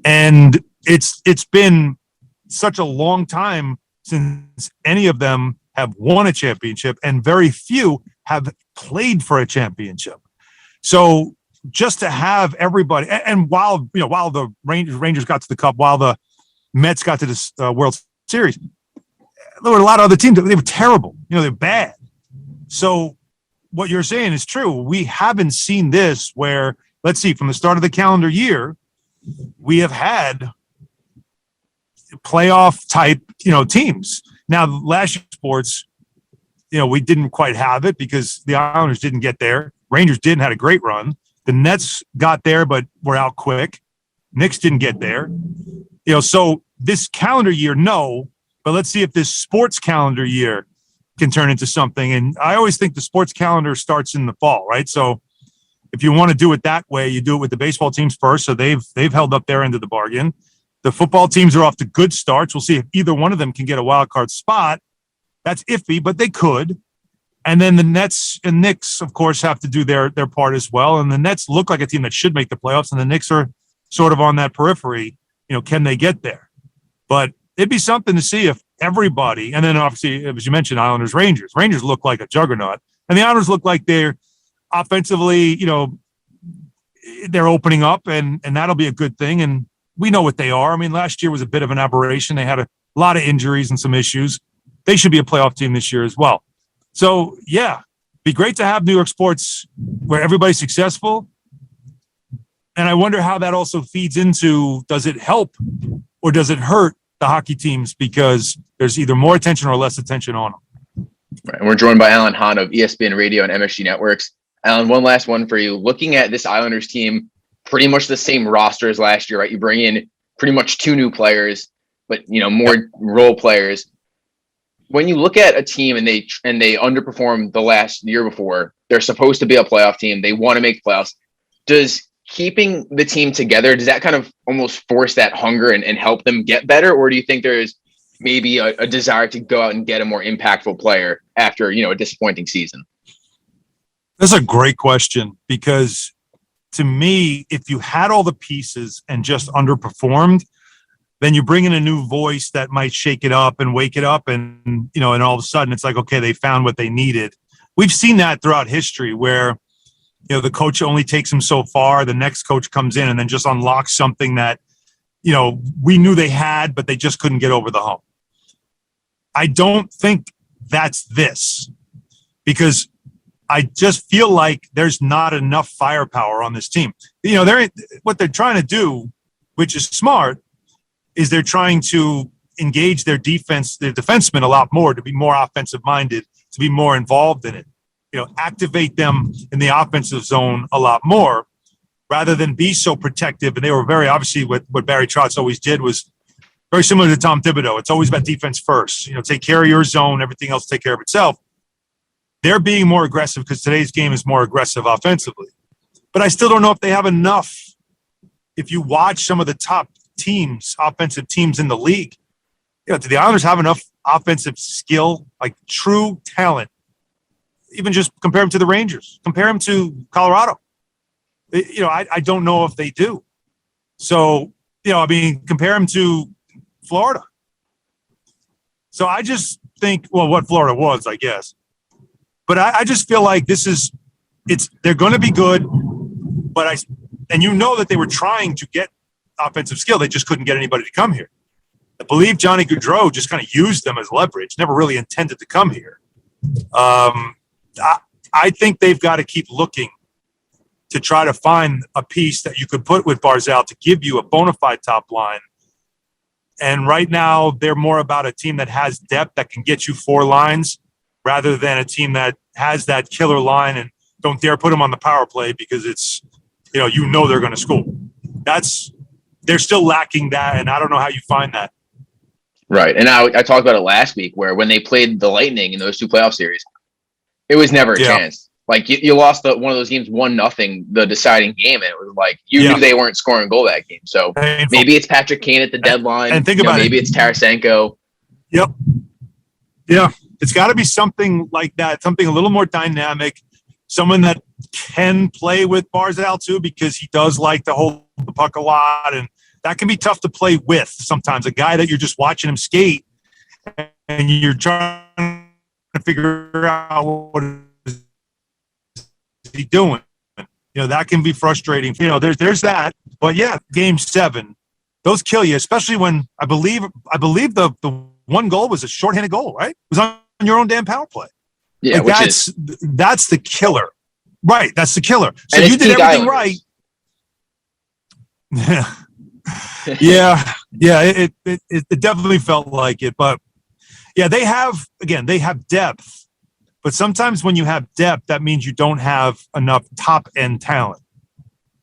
and it's been such a long time since any of them have won a championship, and very few have played for a championship. So just to have everybody, and while the Rangers got to the Cup, while the Mets got to this World Series, there were a lot of other teams. They were terrible. They're bad. So what you're saying is true. We haven't seen this where, let's see, from the start of the calendar year, we have had playoff type, teams. Now, last year's sports, we didn't quite have it because the Islanders didn't get there. Rangers did and had a great run. The Nets got there, but were out quick. Knicks didn't get there. So this calendar year, no, but let's see if this sports calendar year can turn into something. And I always think the sports calendar starts in the fall, right? So if you want to do it that way, you do it with the baseball teams first. So they've held up their end of the bargain. The football teams are off to good starts. We'll see if either one of them can get a wild card spot. That's iffy, but they could. And then the Nets and Knicks, of course, have to do their part as well. And the Nets look like a team that should make the playoffs, and the Knicks are sort of on that periphery. Can they get there? But it'd be something to see if everybody, and then obviously, as you mentioned, Islanders, Rangers. Rangers look like a juggernaut, and the Islanders look like they're offensively, they're opening up, and that'll be a good thing. And we know what they are. I mean, last year was a bit of an aberration. They had a lot of injuries and some issues. They should be a playoff team this year as well. So, yeah, be great to have New York sports where everybody's successful. And I wonder how that also feeds into, does it help or does it hurt the hockey teams because there's either more attention or less attention on them? Right. And we're joined by Hahn of ESPN Radio and MSG Networks. Alan, one last one for you. Looking at this Islanders team, pretty much the same roster as last year, right? You bring in pretty much 2 new players, but more role players. When you look at a team and they underperformed the last year before, they're supposed to be a playoff team. They want to make playoffs. Does keeping the team together, does that kind of almost force that hunger and help them get better? Or do you think there's maybe a desire to go out and get a more impactful player after, a disappointing season? That's a great question, because to me, if you had all the pieces and just underperformed, then you bring in a new voice that might shake it up and wake it up. And, and all of a sudden it's like, okay, they found what they needed. We've seen that throughout history where, the coach only takes them so far. The next coach comes in and then just unlocks something that, we knew they had, but they just couldn't get over the hump. I don't think that's this, because I just feel like there's not enough firepower on this team. What they're trying to do, which is smart, is they're trying to engage their defensemen a lot more, to be more offensive minded, to be more involved in it, activate them in the offensive zone a lot more rather than be so protective. And they were very, obviously what Barry Trotz always did was very similar to Tom Thibodeau. It's always about defense first, take care of your zone, everything else take care of itself. They're being more aggressive because today's game is more aggressive offensively. But I still don't know if they have enough. If you watch some of the top teams, offensive teams in the league, do the Islanders have enough offensive skill, like true talent? Even just compare them to the Rangers, compare them to Colorado. I don't know if they do. So, compare them to Florida. So I just think, well, what Florida was, I guess. But I just feel like they're going to be good, but that they were trying to get offensive skill. They just couldn't get anybody to come here. I believe Johnny Gaudreau just kind of used them as leverage, never really intended to come here. I think they've got to keep looking to try to find a piece that you could put with Barzal to give you a bona fide top line. And right now, they're more about a team that has depth that can get you 4 lines rather than a team that has that killer line and don't dare put them on the power play because it's, they're going to score. They're still lacking that, and I don't know how you find that. Right. And I talked about it last week where when they played the Lightning in those 2 playoff series, it was never a chance. Like you lost one of those games 1-0, the deciding game, and it was like you knew they weren't scoring a goal that game. So maybe it's Patrick Kane at the deadline. And think about maybe it's Tarasenko. Yep. Yeah. It's got to be something like that, something a little more dynamic, someone that can play with Barzal too, because he does like to hold the puck a lot, and that can be tough to play with sometimes. A guy that you're just watching him skate and you're trying to figure out what is he doing. That can be frustrating. There's that. But yeah, game 7, those kill you, especially when I believe the one goal was a shorthanded goal, right? It was on your own damn power play. Yeah, that's the killer. Right, that's the killer. So you did everything right. Yeah, it definitely felt like it. But yeah, they have depth. But sometimes when you have depth, that means you don't have enough top end talent.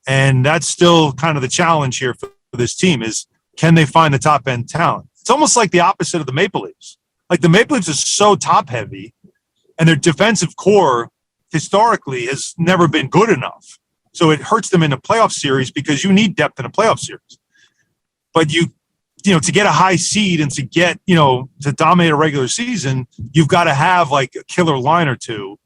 And that's still kind of the challenge here for this team is, can they find the top end talent? It's almost like the opposite of the Maple Leafs. Like the Maple Leafs are so top heavy and their defensive core historically has never been good enough. So it hurts them in a playoff series because you need depth in a playoff series. But to get a high seed and to get, to dominate a regular season, you've got to have like a killer line or two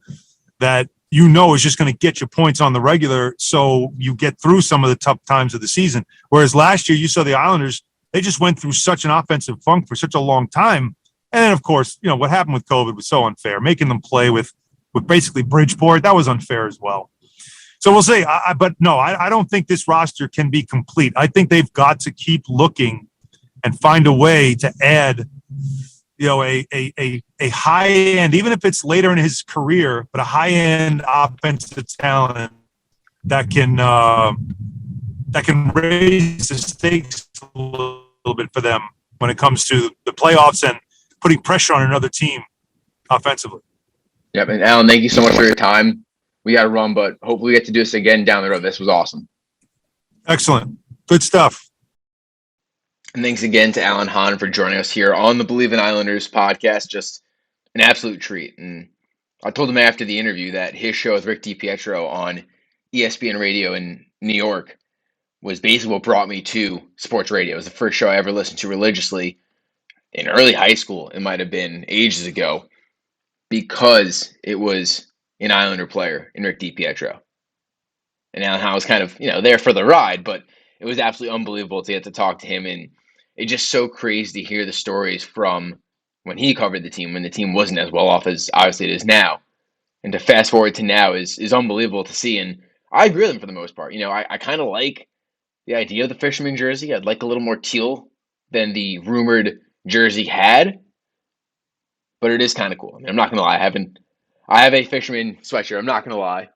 that is just going to get you points on the regular so you get through some of the tough times of the season. Whereas last year you saw the Islanders, they just went through such an offensive funk for such a long time. And then, of course, what happened with COVID was so unfair. Making them play with basically Bridgeport, that was unfair as well. So we'll see. But no, I don't think this roster can be complete. I think they've got to keep looking and find a way to add, a high end, even if it's later in his career, but a high end offensive talent that can raise the stakes a little bit for them when it comes to the playoffs and putting pressure on another team offensively. Yep. And Alan, thank you so much for your time. We got to run, but hopefully we get to do this again down the road. This was awesome. Excellent. Good stuff. And thanks again to Alan Hahn for joining us here on the Believe in Islanders podcast. Just an absolute treat. And I told him after the interview that his show with Rick DiPietro on ESPN radio in New York was basically what brought me to sports radio. It was the first show I ever listened to religiously in early high school. It might have been ages ago because it was an Islander player in Rick DiPietro. And Alan Hahn was kind of, there for the ride, but it was absolutely unbelievable to get to talk to him. And it's just so crazy to hear the stories from when he covered the team, when the team wasn't as well off as obviously it is now. And to fast forward to now is unbelievable to see. And I agree with him for the most part. I kind of like the idea of the fisherman jersey. I'd like a little more teal than the rumored jersey had, but it is kind of cool. I mean, I'm not going to lie. I have a fisherman sweatshirt. I'm not going to lie.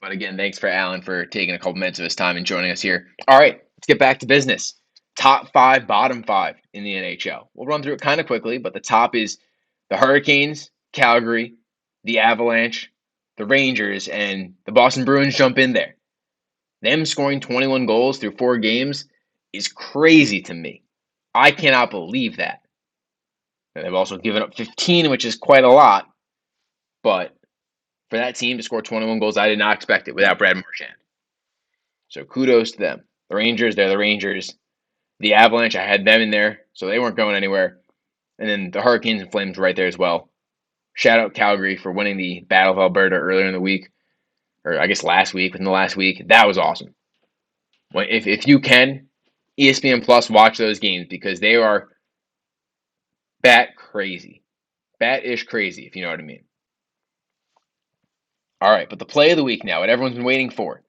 But again, thanks for Alan for taking a couple minutes of his time and joining us here. All right, let's get back to business. Top 5, bottom 5 in the NHL. We'll run through it kind of quickly, but the top is the Hurricanes, Calgary, the Avalanche, the Rangers, and the Boston Bruins jump in there. Them scoring 21 goals through 4 games is crazy to me. I cannot believe that. And they've also given up 15, which is quite a lot. But for that team to score 21 goals, I did not expect it without Brad Marchand. So kudos to them. The Rangers, they're the Rangers. The Avalanche, I had them in there, so they weren't going anywhere. And then the Hurricanes and Flames right there as well. Shout out Calgary for winning the Battle of Alberta earlier in the week. Or I guess last week, within the last week. That was awesome. If you can, ESPN Plus, watch those games because they are bat crazy. Bat-ish crazy, if you know what I mean. All right, but the play of the week now, what everyone's been waiting for.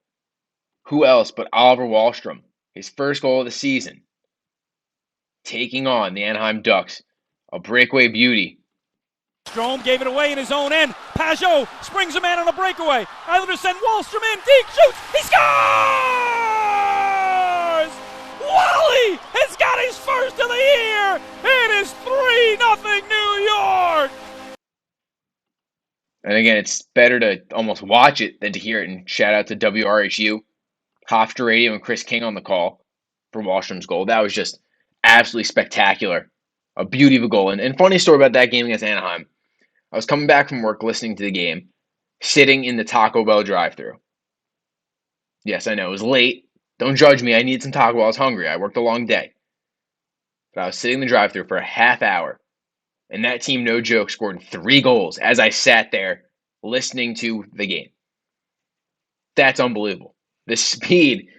Who else but Oliver Wahlstrom? His first goal of the season. Taking on the Anaheim Ducks. A breakaway beauty. Wahlstrom gave it away in his own end. Pajot springs a man on a breakaway. Islanders send Wahlstrom in. Deep shoots. He scores! Wally has got his first of the year. It is 3-0 New York. And again, it's better to almost watch it than to hear it. And shout out to WRHU, Hofstra Radio, and Chris King on the call for Wahlstrom's goal. That was just absolutely spectacular. A beauty of a goal. And funny story about that game against Anaheim. I was coming back from work listening to the game, sitting in the Taco Bell drive-thru. Yes, I know, it was late. Don't judge me. I needed some Taco Bell. I was hungry. I worked a long day. But I was sitting in the drive-thru for a half hour. And that team, no joke, scored 3 goals as I sat there listening to the game. That's unbelievable. The speed.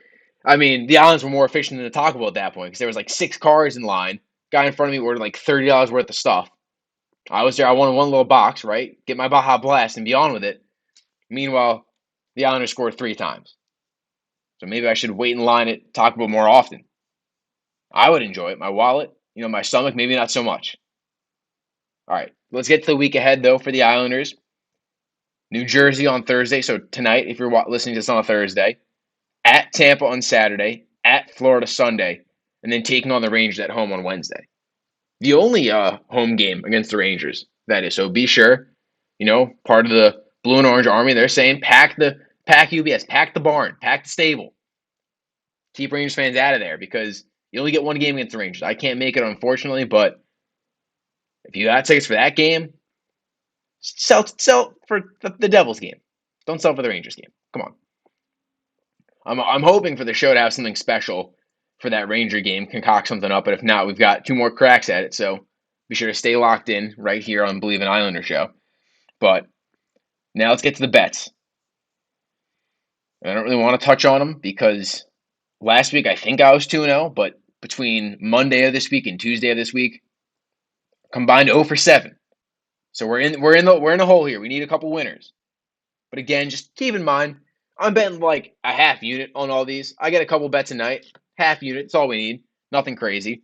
I mean, the Islanders were more efficient than the Taco Bell at that point because there was like 6 cars in line. Guy in front of me ordered like $30 worth of stuff. I was there. I wanted one little box, right? Get my Baja Blast and be on with it. Meanwhile, the Islanders scored 3 times. So maybe I should wait in line at Taco Bell more often. I would enjoy it. My wallet, my stomach, maybe not so much. All right, let's get to the week ahead, though, for the Islanders. New Jersey on Thursday, so tonight, if you're listening to this on a Thursday. At Tampa on Saturday. At Florida Sunday. And then taking on the Rangers at home on Wednesday. The only home game against the Rangers, that is. So be sure, part of the Blue and Orange Army, they're saying pack UBS, pack the barn, pack the stable. Keep Rangers fans out of there because you only get one game against the Rangers. I can't make it, unfortunately, but if you got tickets for that game, sell for the Devils game. Don't sell for the Rangers game. Come on. I'm hoping for the show to have something special for that Ranger game, concoct something up, but if not, we've got 2 more cracks at it, so be sure to stay locked in right here on Believe in Islander show. But now let's get to the bets. I don't really want to touch on them because last week I think I was 2-0, but between Monday of this week and Tuesday of this week, combined 0 for 7. So we're in the hole here. We need a couple winners. But again, just keep in mind, I'm betting like a half unit on all these. I get a couple bets a night. Half unit, that's all we need. Nothing crazy.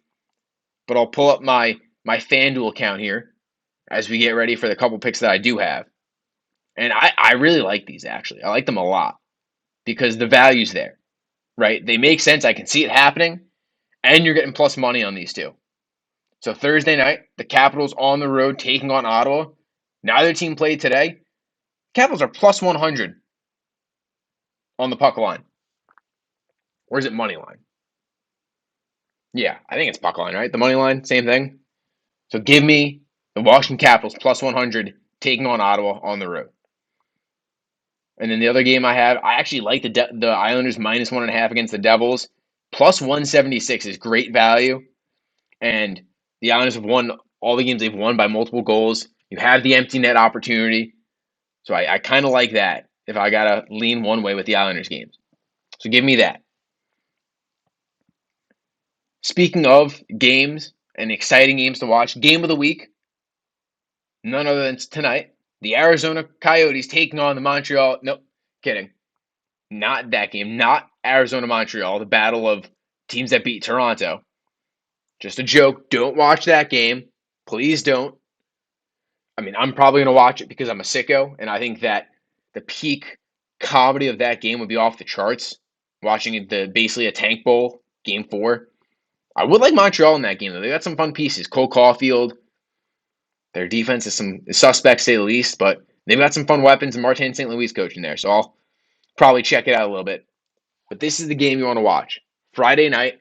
But I'll pull up my FanDuel account here as we get ready for the couple picks that I do have. And I really like these, actually. I like them a lot because the value's there, right? They make sense. I can see it happening. And you're getting plus money on these 2. So Thursday night, the Capitals on the road taking on Ottawa. Neither team played today. Capitals are plus 100 on the puck line. Or is it money line? Yeah, I think it's puck line, right? The money line, same thing. So give me the Washington Capitals plus 100 taking on Ottawa on the road. And then the other game I have, I actually like the Islanders minus 1.5 against the Devils. Plus 176 is great value. And the Islanders have won all the games they've won by multiple goals. You have the empty net opportunity. So I kind of like that if I got to lean one way with the Islanders games. So give me that. Speaking of games and exciting games to watch, game of the week, none other than tonight, the Arizona Coyotes taking on the Montreal. Nope, kidding. Not that game. Not Arizona-Montreal, the battle of teams that beat Toronto. Just a joke. Don't watch that game. Please don't. I mean, I'm probably going to watch it because I'm a sicko, and I think that the peak comedy of that game would be off the charts. Watching basically a tank bowl, game 4. I would like Montreal in that game, though. They got some fun pieces. Cole Caulfield. Their defense is some suspect, to say the least, but they've got some fun weapons, and Martin St. Louis coaching there, so I'll probably check it out a little bit. But this is the game you want to watch. Friday night,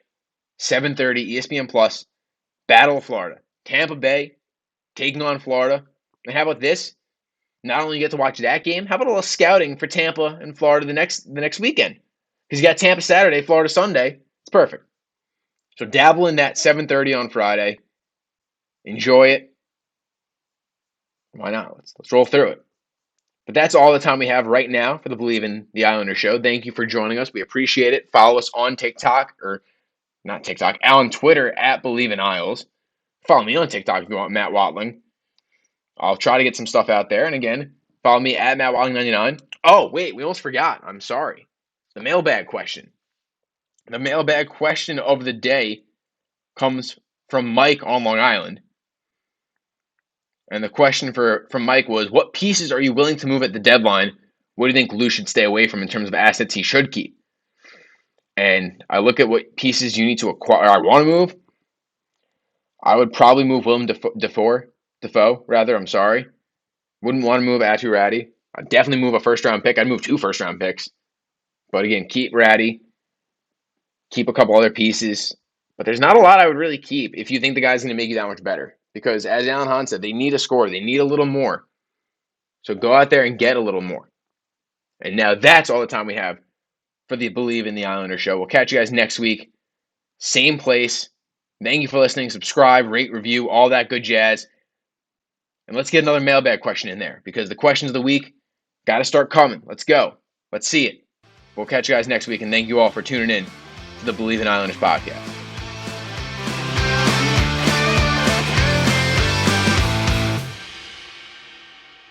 7:30, ESPN Plus, Battle of Florida. Tampa Bay taking on Florida. And how about this? Not only you get to watch that game, how about a little scouting for Tampa and Florida the next weekend? Because you got Tampa Saturday, Florida Sunday. It's perfect. So dabble in that 7:30 on Friday. Enjoy it. Why not? Let's roll through it. But that's all the time we have right now for the Believe in the Islander show. Thank you for joining us. We appreciate it. Follow us on TikTok, or not TikTok, on Twitter at Believe in Isles. Follow me on TikTok if you want, Matt Watling. I'll try to get some stuff out there. And again, follow me at Matt Watling99. Oh, wait, we almost forgot. I'm sorry. The mailbag question. The mailbag question of the day comes from Mike on Long Island. And the question from Mike was, what pieces are you willing to move at the deadline? What do you think Lou should stay away from in terms of assets he should keep? And I look at what pieces you need to acquire. I want to move. I would probably move Willem Dafoe. I'm sorry. Wouldn't want to move Atu Ratty. I'd definitely move a first-round pick. I'd move 2 first-round picks. But again, keep Ratty. Keep a couple other pieces. But there's not a lot I would really keep if you think the guy's going to make you that much better. Because as Alan Hahn said, they need a score. They need a little more. So go out there and get a little more. And now that's all the time we have for the Believe in the Islanders show. We'll catch you guys next week. Same place. Thank you for listening. Subscribe, rate, review, all that good jazz. And let's get another mailbag question in there because the questions of the week got to start coming. Let's go. Let's see it. We'll catch you guys next week, and thank you all for tuning in to the Believe in Islanders podcast.